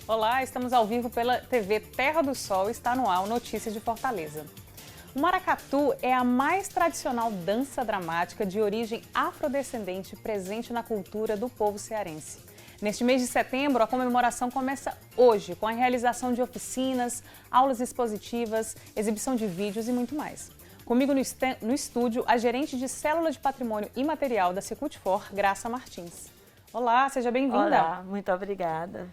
Olá, estamos ao vivo pela TV Terra do Sol e está no ar o Notícias de Fortaleza. O maracatu é a mais tradicional dança dramática de origem afrodescendente presente na cultura do povo cearense. Neste mês de setembro, a comemoração começa hoje, com a realização de oficinas, aulas expositivas, exibição de vídeos e muito mais. Comigo no estúdio, a gerente de Célula de Patrimônio Imaterial da Secult4, Graça Martins. Olá, seja bem-vinda. Olá, muito obrigada.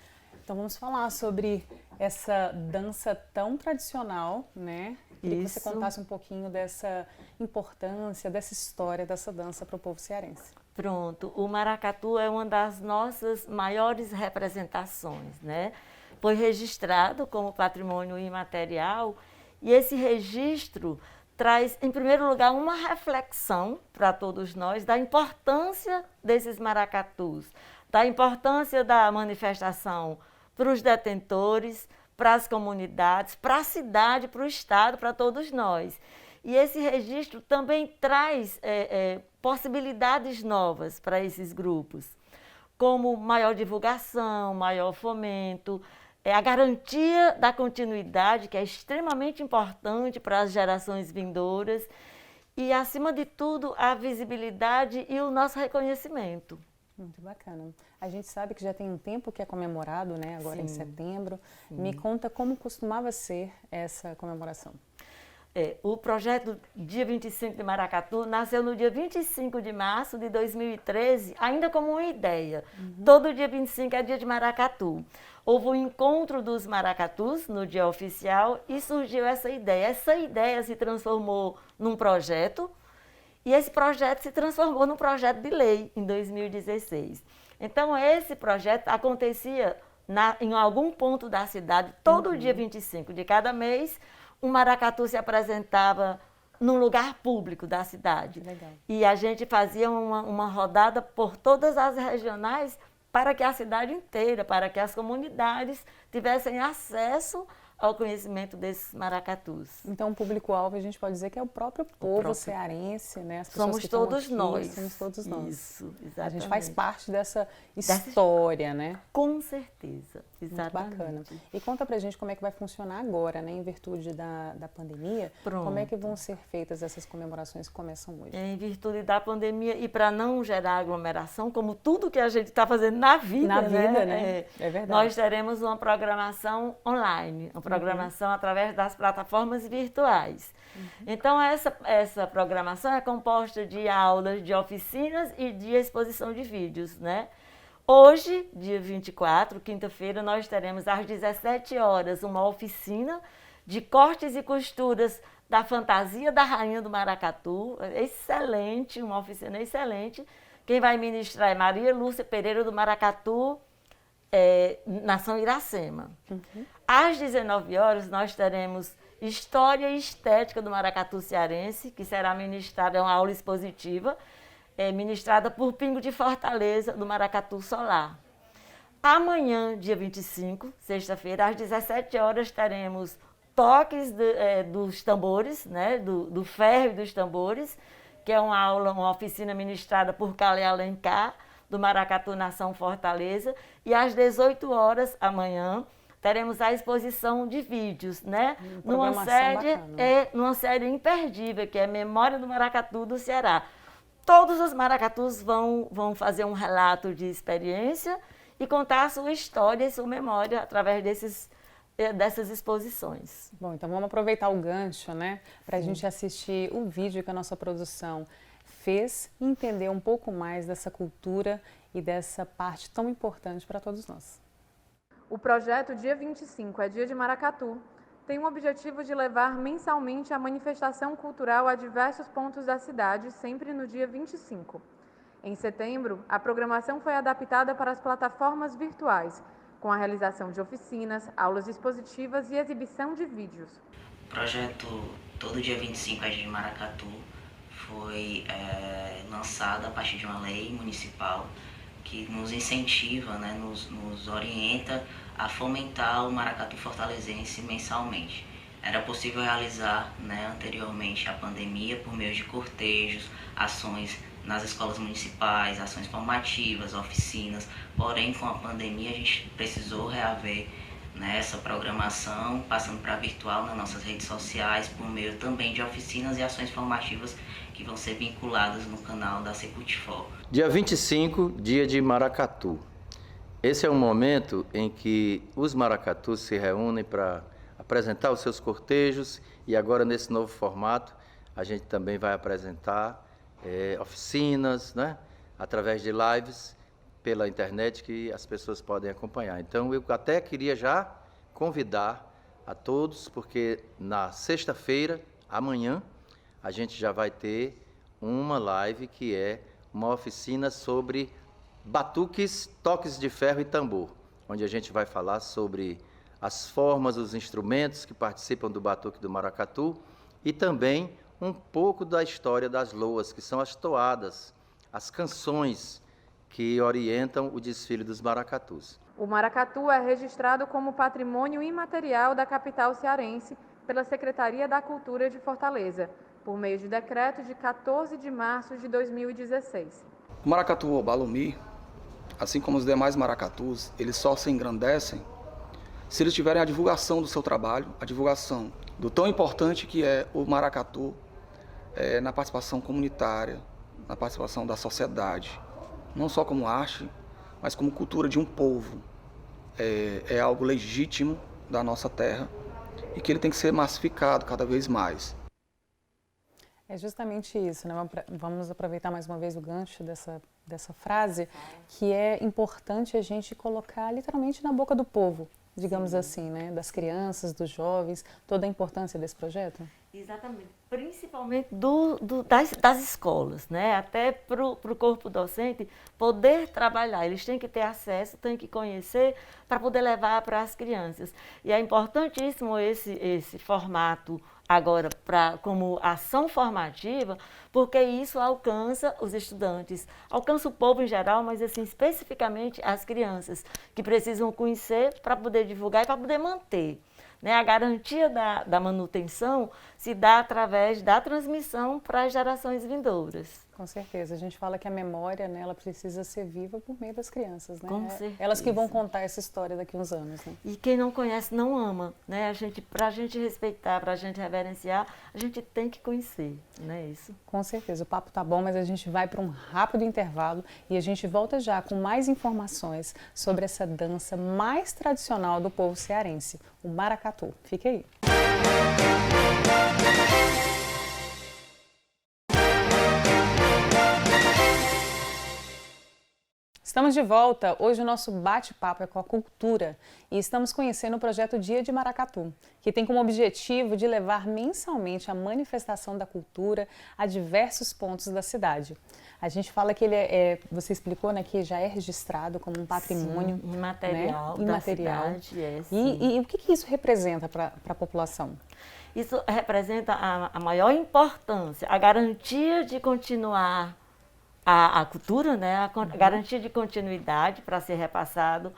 Então vamos falar sobre essa dança tão tradicional, né? Queria que você contasse um pouquinho dessa importância, dessa história dessa dança para o povo cearense. Pronto, o maracatu é uma das nossas maiores representações, né? Foi registrado como patrimônio imaterial e esse registro traz, em primeiro lugar, uma reflexão para todos nós da importância desses maracatus, da importância da manifestação para os detentores, para as comunidades, para a cidade, para o Estado, para todos nós. E esse registro também traz possibilidades novas para esses grupos, como maior divulgação, maior fomento, a garantia da continuidade, que é extremamente importante para as gerações vindouras, e, acima de tudo, a visibilidade e o nosso reconhecimento. Muito bacana. A gente sabe que já tem um tempo que é comemorado, né? Agora em setembro. Sim. Me conta como costumava ser essa comemoração. O projeto Dia 25 de Maracatu nasceu no dia 25 de março de 2013, ainda como uma ideia. Todo dia 25 é dia de maracatu. Houve um encontro dos maracatus no dia oficial e surgiu essa ideia. Essa ideia se transformou num projeto e esse projeto se transformou num projeto de lei em 2016. Então, esse projeto acontecia em algum ponto da cidade, todo dia 25 de cada mês, um maracatu se apresentava num lugar público da cidade. Legal. E a gente fazia uma rodada por todas as regionais para que a cidade inteira, para que as comunidades tivessem acesso ao conhecimento desses maracatus. Então, o público-alvo, a gente pode dizer que é o próprio povo cearense, né? As pessoas Somos que estão todos aqui, nós. Somos todos nós. Isso, exatamente. A gente faz parte dessa história, né? Com certeza, exatamente. Muito bacana. E conta pra gente como é que vai funcionar agora, né? Em virtude da pandemia. Pronto. Como é que vão ser feitas essas comemorações que começam hoje? Em virtude da pandemia e para não gerar aglomeração, como tudo que a gente está fazendo na vida, né? É verdade. Nós teremos uma programação online, uma programação através das plataformas virtuais. Então, essa programação é composta de aulas, de oficinas e de exposição de vídeos, né? Hoje, dia 24, quinta-feira, nós teremos às 17 horas uma oficina de cortes e costuras da fantasia da Rainha do Maracatu. Excelente, uma oficina excelente. Quem vai ministrar é Maria Lúcia Pereira do Maracatu, Nação Iracema. Às 19 horas, nós teremos História e Estética do Maracatu Cearense, que será ministrada, é uma aula expositiva, ministrada por Pingo de Fortaleza, do Maracatu Solar. Amanhã, dia 25, sexta-feira, às 17 horas, teremos toques dos tambores, né, do ferro e dos tambores, que é uma oficina ministrada por Calé Alencar, do Maracatu Nação Fortaleza. E às 18 horas, amanhã, teremos a exposição de vídeos, né? Numa série imperdível, que é Memória do Maracatu do Ceará. Todos os maracatus vão fazer um relato de experiência e contar a sua história e sua memória através dessas exposições. Bom, então vamos aproveitar o gancho, né? Para a gente assistir o vídeo que a nossa produção fez e entender um pouco mais dessa cultura e dessa parte tão importante para todos nós. O projeto Dia 25 é Dia de Maracatu tem o objetivo de levar mensalmente a manifestação cultural a diversos pontos da cidade, sempre no dia 25. Em setembro, a programação foi adaptada para as plataformas virtuais, com a realização de oficinas, aulas expositivas e exibição de vídeos. O projeto Todo Dia 25 é Dia de Maracatu foi lançado a partir de uma lei municipal que nos incentiva, né, nos orienta a fomentar o maracatu fortalezense mensalmente. Era possível realizar, né, anteriormente à pandemia por meio de cortejos, ações nas escolas municipais, ações formativas, oficinas. Porém, com a pandemia, a gente precisou reaver né, essa programação, passando para virtual nas nossas redes sociais, por meio também de oficinas e ações formativas que vão ser vinculadas no canal da Secutifor. Dia 25, dia de maracatu. Esse é um momento em que os maracatus se reúnem para apresentar os seus cortejos e agora nesse novo formato a gente também vai apresentar oficinas, né, através de lives pela internet que as pessoas podem acompanhar. Então eu até queria já convidar a todos, porque na sexta-feira, amanhã, a gente já vai ter uma live que é uma oficina sobre batuques, toques de ferro e tambor, onde a gente vai falar sobre as formas, os instrumentos que participam do batuque do maracatu e também um pouco da história das loas, que são as toadas, as canções que orientam o desfile dos maracatus. O maracatu é registrado como patrimônio imaterial da capital cearense pela Secretaria da Cultura de Fortaleza, por meio de decreto de 14 de março de 2016. O maracatu ou balumi, assim como os demais maracatus, eles só se engrandecem se eles tiverem a divulgação do seu trabalho, a divulgação do tão importante que é o maracatu na participação comunitária, na participação da sociedade, não só como arte, mas como cultura de um povo. É algo legítimo da nossa terra e que ele tem que ser massificado cada vez mais. É justamente isso, né? Vamos aproveitar mais uma vez o gancho dessa frase, que é importante a gente colocar literalmente na boca do povo, digamos assim, né? Das crianças, dos jovens, toda a importância desse projeto. Exatamente, principalmente das escolas, né? Até para o corpo docente poder trabalhar, eles têm que ter acesso, têm que conhecer para poder levar para as crianças. E é importantíssimo esse formato agora como ação formativa, porque isso alcança os estudantes, alcança o povo em geral, mas assim, especificamente as crianças, que precisam conhecer para poder divulgar e para poder manter. Né? A garantia da manutenção se dá através da transmissão para as gerações vindouras. Com certeza. A gente fala que a memória, né, ela precisa ser viva por meio das crianças, né? Com certeza. Elas que vão contar essa história daqui a uns anos, né? E quem não conhece não ama, né? Para a gente respeitar, para a gente reverenciar, a gente tem que conhecer, não é isso? Com certeza. O papo tá bom, mas a gente vai para um rápido intervalo e a gente volta já com mais informações sobre essa dança mais tradicional do povo cearense, o maracatu. Fique aí. Estamos de volta. Hoje o nosso bate-papo é com a cultura e estamos conhecendo o projeto Dia de Maracatu, que tem como objetivo de levar mensalmente a manifestação da cultura a diversos pontos da cidade. A gente fala que ele você explicou, né, que já é registrado como um patrimônio, sim, imaterial, né, da cidade. E o que isso representa para a população? Isso representa a maior importância, a garantia de continuar a cultura, né? A garantia de continuidade para ser repassado,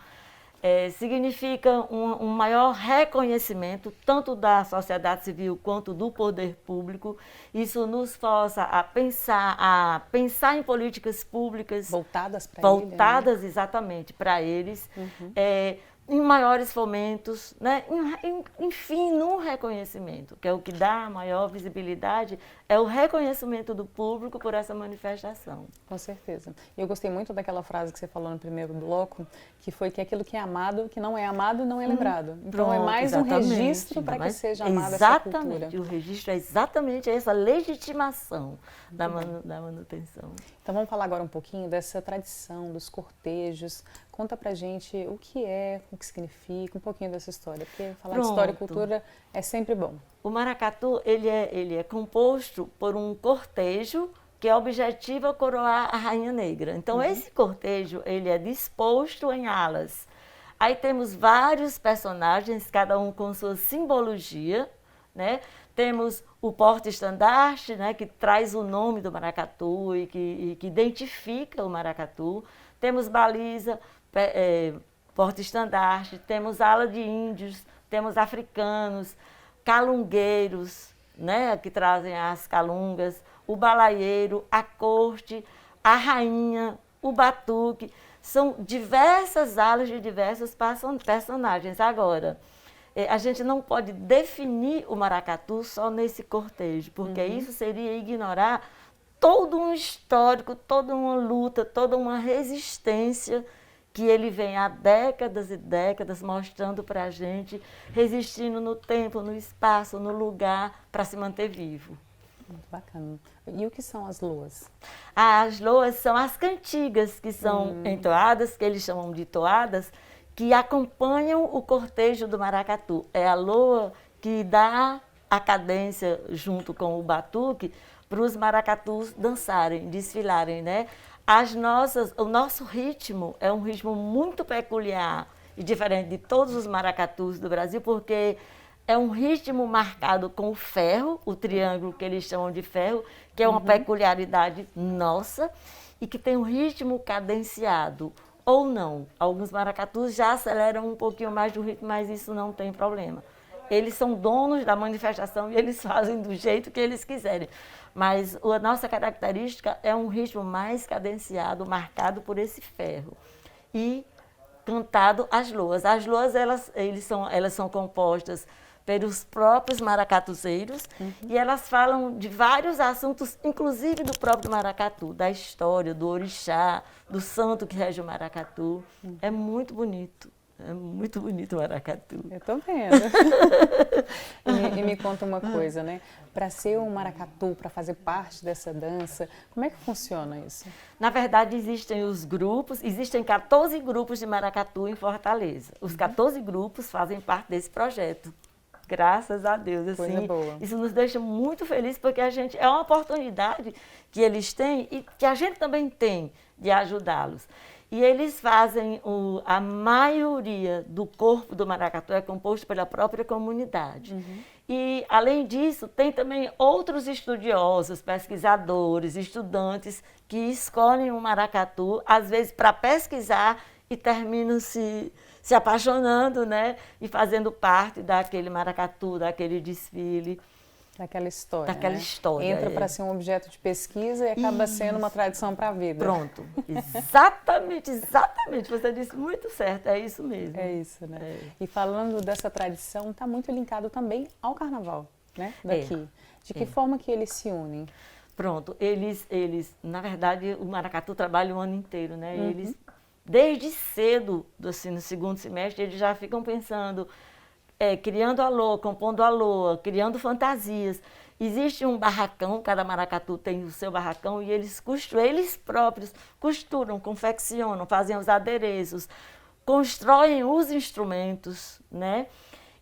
significa um maior reconhecimento tanto da sociedade civil quanto do poder público. Isso nos força a pensar em políticas públicas voltadas para eles, voltadas exatamente para eles. Em maiores fomentos, né? Enfim, num reconhecimento, que é o que dá a maior visibilidade, é o reconhecimento do público por essa manifestação. Com certeza. Eu gostei muito daquela frase que você falou no primeiro bloco, que foi que aquilo que é amado, que não é amado, não é lembrado. Então pronto, é mais um registro para que seja amada essa cultura. Exatamente, o registro é exatamente essa legitimação da manutenção. Então vamos falar agora um pouquinho dessa tradição, dos cortejos. Conta pra gente o que é, o que significa, um pouquinho dessa história, porque falar de história e cultura é sempre bom. O maracatu, ele é composto por um cortejo que objetiva coroar a Rainha Negra. Então, esse cortejo, ele é disposto em alas. Aí temos vários personagens, cada um com sua simbologia, né? Temos o porta-estandarte, né, que traz o nome do maracatu e que identifica o maracatu. Temos baliza, porta-estandarte, temos ala de índios, temos africanos, calungueiros, né, que trazem as calungas, o balaieiro, a corte, a rainha, o batuque. São diversas alas de diversos personagens. Agora, a gente não pode definir o maracatu só nesse cortejo, porque isso seria ignorar todo um histórico, toda uma luta, toda uma resistência que ele vem há décadas e décadas mostrando para a gente, resistindo no tempo, no espaço, no lugar, para se manter vivo. Muito bacana. E o que são as loas? As loas são as cantigas que são entoadas, que eles chamam de toadas, que acompanham o cortejo do maracatu. É a loa que dá a cadência junto com o batuque para os maracatus dançarem, desfilarem, né? O nosso ritmo é um ritmo muito peculiar e diferente de todos os maracatus do Brasil, porque é um ritmo marcado com o ferro, o triângulo que eles chamam de ferro, que é uma peculiaridade nossa e que tem um ritmo cadenciado ou não. Alguns maracatus já aceleram um pouquinho mais do ritmo, mas isso não tem problema. Eles são donos da manifestação e eles fazem do jeito que eles quiserem. Mas a nossa característica é um ritmo mais cadenciado, marcado por esse ferro. E cantado as loas. As loas, elas são compostas pelos próprios maracatuzeiros e elas falam de vários assuntos, inclusive do próprio maracatu, da história, do orixá, do santo que rege o maracatu. É muito bonito. É muito bonito o maracatu. Eu tô vendo. E me conta uma coisa, né? Para ser um maracatu, para fazer parte dessa dança, como é que funciona isso? Na verdade, existem 14 grupos de maracatu em Fortaleza. Os 14 grupos fazem parte desse projeto. Graças a Deus, assim, coisa boa. Isso nos deixa muito felizes, porque é uma oportunidade que eles têm e que a gente também tem de ajudá-los. E eles fazem, a maioria do corpo do maracatu é composto pela própria comunidade. E, além disso, tem também outros estudiosos, pesquisadores, estudantes que escolhem o maracatu, às vezes para pesquisar e terminam se apaixonando, né? E fazendo parte daquele maracatu, daquele desfile. Daquela história. Daquela história. Entra para ser um objeto de pesquisa e acaba sendo uma tradição para a vida. Pronto. Exatamente, exatamente. Você disse muito certo, é isso mesmo. É isso, né? E falando dessa tradição, está muito linkado também ao carnaval, né? Daqui. De que forma que eles se unem? Pronto. Na verdade, o maracatu trabalha o ano inteiro, né? Eles, desde cedo, assim, no segundo semestre, eles já ficam pensando... criando a loa, compondo a loa, criando fantasias. Existe um barracão, cada maracatu tem o seu barracão e eles próprios costuram, confeccionam, fazem os adereços, constroem os instrumentos, né?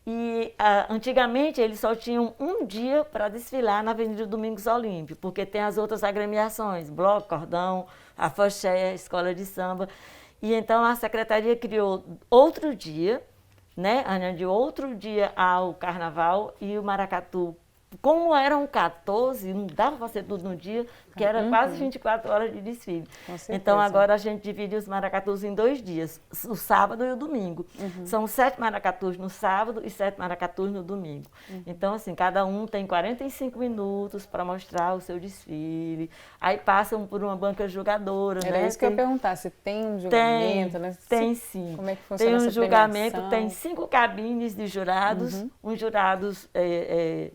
E antigamente eles só tinham um dia para desfilar na Avenida Domingos Olímpio, porque tem as outras agremiações, bloco, cordão, afoxé, escola de samba. E então a secretaria criou outro dia, né, Ana, de outro dia ao carnaval e o maracatu. Como eram 14, não dava para ser tudo no dia, porque era quase 24 horas de desfile. Então agora a gente divide os maracatus em 2 dias, o sábado e o domingo. São 7 maracatus no sábado e 7 maracatus no domingo. Então, assim, cada um tem 45 minutos para mostrar o seu desfile. Aí passam por uma banca julgadora. Era isso que eu ia perguntar, se tem um julgamento, né? Tem sim. Como é que funciona essa julgamento, premiação? tem 5 cabines de jurados. Uns jurados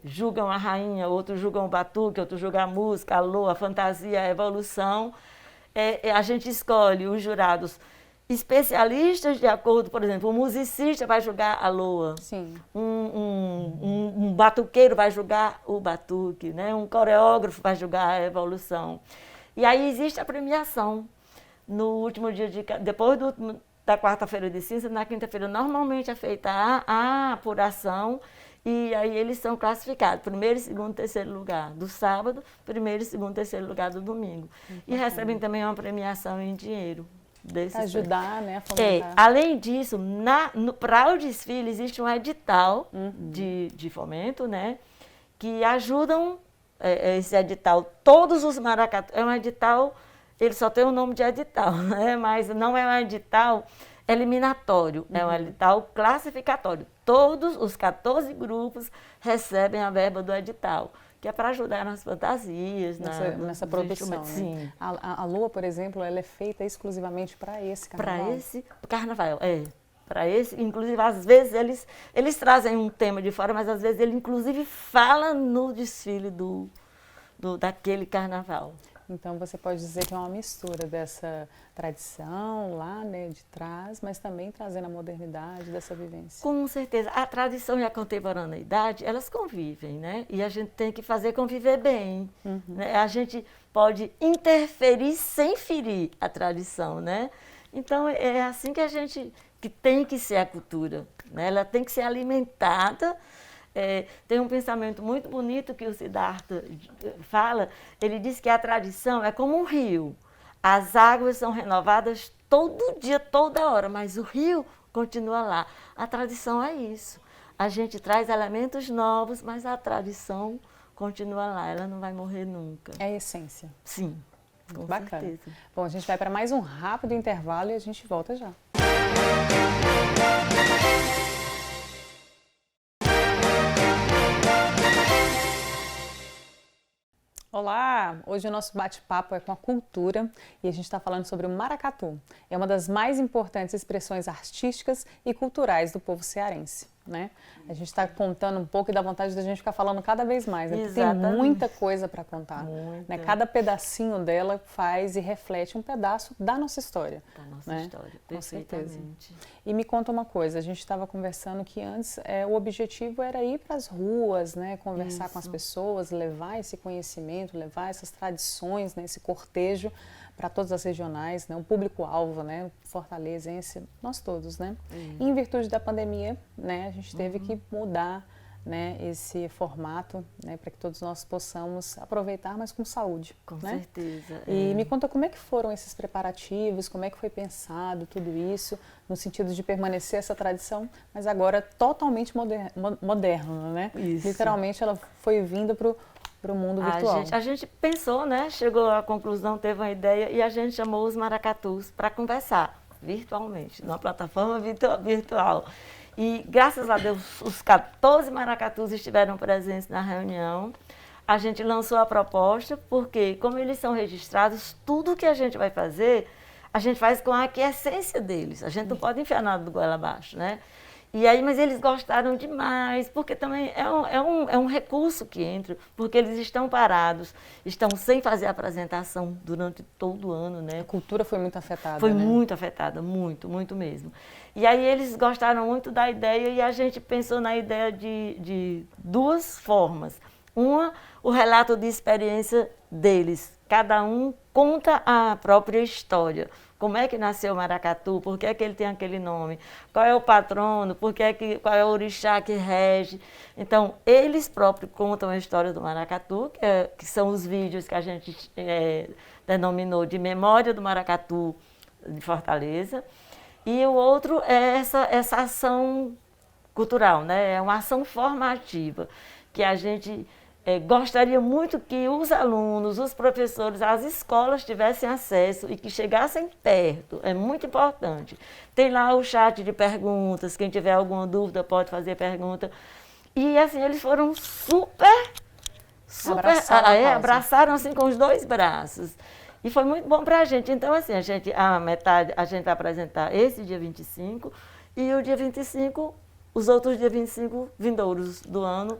julgam a rainha, outros julgam o batuque, outros julgam a música, a loa, a fantasia, a evolução. A gente escolhe os jurados especialistas de acordo, por exemplo, um musicista vai julgar a loa. Sim. Um batuqueiro vai julgar o batuque, né? Um coreógrafo vai julgar a evolução. E aí existe a premiação. No último dia, depois da quarta-feira de cinza, na quinta-feira normalmente é feita a apuração. E aí eles são classificados, 1º, 2º, 3º lugar do sábado, 1º, 2º, 3º lugar do domingo. E recebem também uma premiação em dinheiro. Ajudar, né, a fomentar. Além disso, para o desfile existe um edital de fomento, né, que ajudam esse edital, todos os maracatus. É um edital, ele só tem o nome de edital, né, mas não é um edital eliminatório, é um edital classificatório. Todos os 14 grupos recebem a verba do edital, que é para ajudar nas fantasias, nessa produção. Né? Sim. A lua, por exemplo, ela é feita exclusivamente para esse carnaval? Para esse carnaval, para esse, inclusive, às vezes eles trazem um tema de fora, mas às vezes ele, inclusive, fala no desfile daquele carnaval. Então, você pode dizer que é uma mistura dessa tradição lá, né, de trás, mas também trazendo a modernidade dessa vivência. Com certeza. A tradição e a contemporaneidade, elas convivem, né? E a gente tem que fazer conviver bem. Né? A gente pode interferir sem ferir a tradição, né? Então, é assim que tem que ser a cultura, né? Ela tem que ser alimentada. Tem um pensamento muito bonito que o Siddhartha fala. Ele diz que a tradição é como um rio. As águas são renovadas todo dia, toda hora, mas o rio continua lá. A tradição é isso. A gente traz elementos novos, mas a tradição continua lá. Ela não vai morrer nunca. É a essência. Sim, com Bacana. certeza. Bom, a gente vai para mais um rápido intervalo e a gente volta já. Olá! Hoje o nosso bate-papo é com a cultura e a gente está falando sobre o maracatu. É uma das mais importantes expressões artísticas e culturais do povo cearense, né? A gente está contando um pouco e dá vontade da gente ficar falando cada vez mais, né? Porque tem muita coisa para contar. Né? Cada pedacinho dela faz e reflete um pedaço da nossa história. Da nossa né? história, com certeza. perfeitamente. E me conta uma coisa, a gente estava conversando que antes o objetivo era ir para as ruas, né? Conversar com as pessoas, levar esse conhecimento, levar essas tradições, né? Esse cortejo para todas as regionais, né? O público-alvo, né? Fortalezense, nós todos, né? E em virtude da pandemia, né? A gente teve que mudar, né? Esse formato, né? Para que todos nós possamos aproveitar, mas com saúde. Com né? certeza. E me conta como é que foram esses preparativos, como é que foi pensado tudo isso, no sentido de permanecer essa tradição, mas agora totalmente moderno, né? Isso. Literalmente ela foi vinda para o mundo virtual. A gente pensou, né? Chegou à conclusão, teve uma ideia e a gente chamou os maracatus para conversar virtualmente, numa plataforma virtual. E graças a Deus os 14 maracatus estiveram presentes na reunião. A gente lançou a proposta porque, como eles são registrados, tudo que a gente vai fazer, a gente faz com a aquiescência deles. A gente não pode enfiar nada do goela abaixo, né? E aí, mas eles gostaram demais, porque também é um recurso que entra, porque eles estão parados, estão sem fazer apresentação durante todo o ano, né? A cultura foi muito afetada, Foi né? muito afetada, muito, muito mesmo. E aí eles gostaram muito da ideia e a gente pensou na ideia de duas formas. Uma, o relato de experiência deles. Cada um conta a própria história. Como é que nasceu o maracatu? Por que é que ele tem aquele nome? Qual é o patrono? Qual é o orixá que rege? Então, eles próprios contam a história do maracatu, que são os vídeos que a gente denominou de Memória do Maracatu de Fortaleza. E o outro é essa ação cultural, né? É uma ação formativa, que a gente gostaria muito que os alunos, os professores, as escolas tivessem acesso e que chegassem perto. É muito importante. Tem lá o chat de perguntas, quem tiver alguma dúvida pode fazer pergunta. E assim, eles foram super abraçaram assim com os dois braços. E foi muito bom para a gente. Então, assim, a gente vai apresentar esse dia 25 e o dia 25, os outros dias 25 vindouros do ano.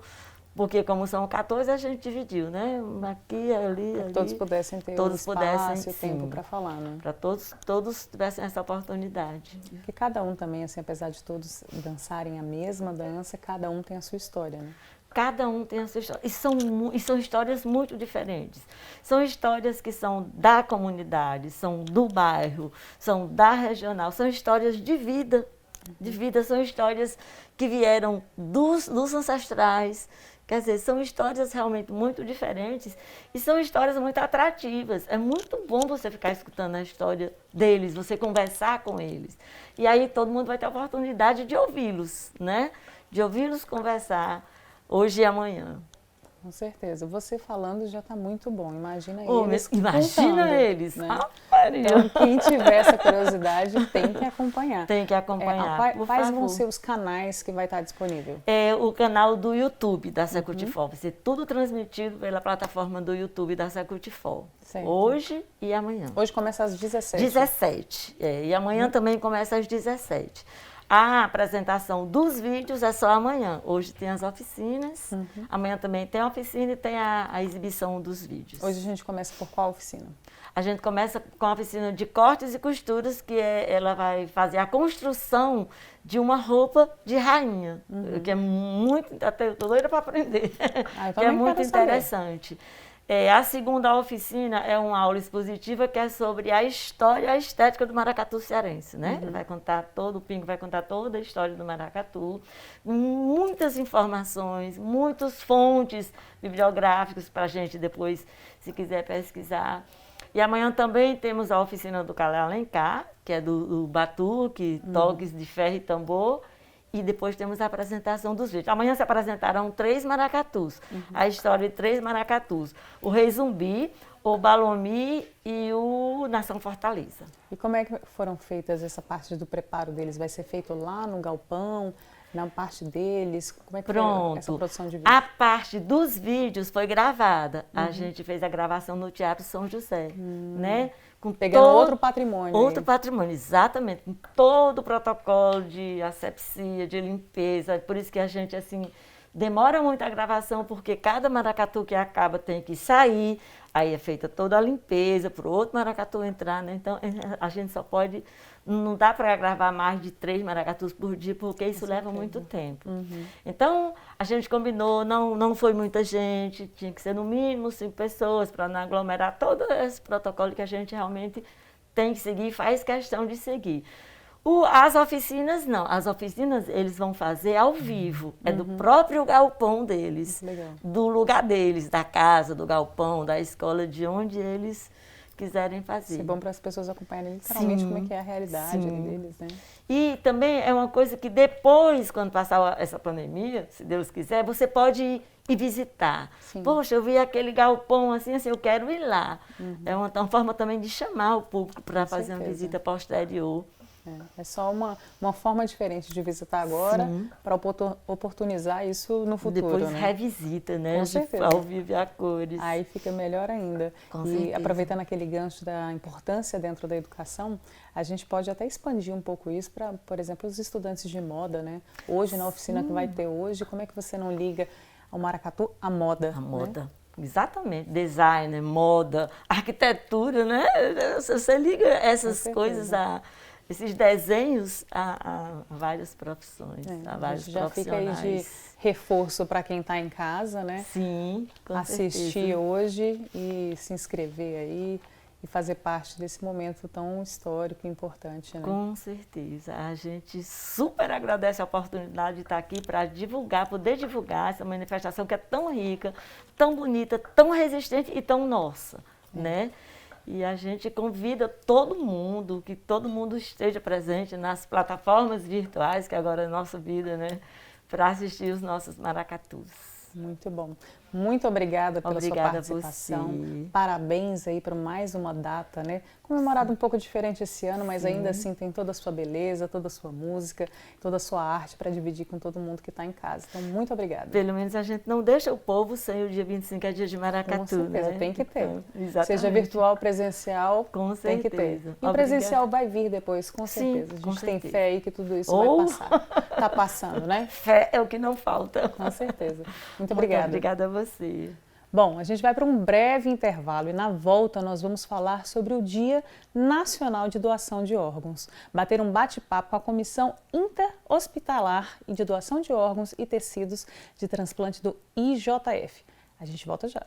Porque como são 14, a gente dividiu, né? Aqui, ali, ali. Todos pudessem ter o espaço e o tempo para falar, né? Para todos tivessem essa oportunidade. Porque cada um também, assim, apesar de todos dançarem a mesma dança, cada um tem a sua história, né? Cada um tem a sua história. E são histórias muito diferentes. São histórias que são da comunidade, são do bairro, são da regional, são histórias de vida. São histórias que vieram dos ancestrais. Quer dizer, são histórias realmente muito diferentes e são histórias muito atrativas. É muito bom você ficar escutando a história deles, você conversar com eles. E aí todo mundo vai ter a oportunidade de ouvi-los, né? De ouvi-los conversar hoje e amanhã. Com certeza. Você falando já está muito bom. Imagina Oh, eles imagina contando, eles. né? Maria. Então, quem tiver essa curiosidade tem que acompanhar. Tem que acompanhar, por Quais favor. vão ser os canais que vai estar disponível? É o canal do YouTube da Secutifor. Vai ser tudo transmitido pela plataforma do YouTube da Secutifor. Certo. Hoje e amanhã. Hoje começa às 17. 17. E amanhã também começa às 17. A apresentação dos vídeos é só amanhã. Hoje tem as oficinas, amanhã também tem a oficina e tem a exibição dos vídeos. Hoje a gente começa por qual oficina? A gente começa com a oficina de cortes e costuras, que ela vai fazer a construção de uma roupa de rainha, que é muito, até eu tô doida para aprender, que é muito interessante. A segunda oficina é uma aula expositiva que é sobre a história e a estética do maracatu cearense, né? Vai contar o Pingo vai contar toda a história do maracatu, muitas informações, muitas fontes bibliográficas para a gente depois, se quiser pesquisar. E amanhã também temos a oficina do Calé Alencar, que é do batuque, toques de ferro e tambor. E depois temos a apresentação dos vídeos. Amanhã se apresentarão 3 maracatus. A história de 3 maracatus. O Rei Zumbi, o Balomi e o Nação Fortaleza. E como é que foram feitas essa parte do preparo deles? Vai ser feito lá no galpão, na parte deles? Como é que foi essa produção de vídeo? A parte dos vídeos foi gravada. A gente fez a gravação no Teatro São José, né? Pegando outro patrimônio. Outro patrimônio, exatamente. Com todo o protocolo de asepsia, de limpeza. Por isso que a gente, assim, demora muito a gravação, porque cada maracatu que acaba tem que sair, aí é feita toda a limpeza para o outro maracatu entrar, né? Então, a gente só pode... Não dá para gravar mais de 3 maracatus por dia, porque isso leva muito tempo. Então, a gente combinou, não foi muita gente, tinha que ser no mínimo 5 pessoas, para não aglomerar todo esse protocolo que a gente realmente tem que seguir e faz questão de seguir. As oficinas, não. As oficinas, eles vão fazer ao vivo. É do próprio galpão deles. Do lugar deles, da casa, do galpão, da escola, de onde eles quiserem fazer. Isso é bom para as pessoas acompanharem literalmente como é que é a realidade deles, né? E também é uma coisa que depois, quando passar essa pandemia, se Deus quiser, você pode ir visitar. Poxa, eu vi aquele galpão assim, eu quero ir lá. É uma forma também de chamar o público para fazer uma visita posterior. É só uma forma diferente de visitar agora para oportunizar isso no futuro. Depois né? Revisita, né? Com certeza. Ao vivo e a cores. Aí fica melhor ainda. Com e certeza. Aproveitando aquele gancho da importância dentro da educação, a gente pode até expandir um pouco isso para, por exemplo, os estudantes de moda, né? Hoje, na oficina que vai ter hoje, como é que você não liga ao maracatu à moda? A moda. Né? Exatamente, design, moda, arquitetura, né? Você liga essas coisas esses desenhos a várias profissões, a vários já profissionais. Fica aí de reforço para quem está em casa, né? Sim, com assistir certeza. Hoje e se inscrever aí e fazer parte desse momento tão histórico e importante, né? Com certeza. A gente super agradece a oportunidade de estar aqui para poder divulgar essa manifestação que é tão rica, tão bonita, tão resistente e tão nossa, né? E a gente convida todo mundo, que todo mundo esteja presente nas plataformas virtuais, que agora é a nossa vida, né? Para assistir os nossos maracatus. Muito bom. Muito obrigada pela sua participação. Você. Parabéns aí para mais uma data, né? Comemorado um pouco diferente esse ano, mas ainda assim tem toda a sua beleza, toda a sua música, toda a sua arte para dividir com todo mundo que está em casa. Então, muito obrigada. Pelo menos a gente não deixa o povo sem o dia 25, é dia de maracatu, com certeza, né? tem que ter. Então, seja virtual, presencial, com tem que ter. E o presencial vai vir depois, com certeza. A gente tem fé aí que tudo isso vai passar. Está passando, né? Fé é o que não falta. Com certeza. Muito obrigada. Muito obrigada a você. Bom, a gente vai para um breve intervalo e na volta nós vamos falar sobre o Dia Nacional de Doação de Órgãos. Bater um bate-papo com a Comissão Interhospitalar e de Doação de Órgãos e Tecidos de Transplante do IJF. A gente volta já.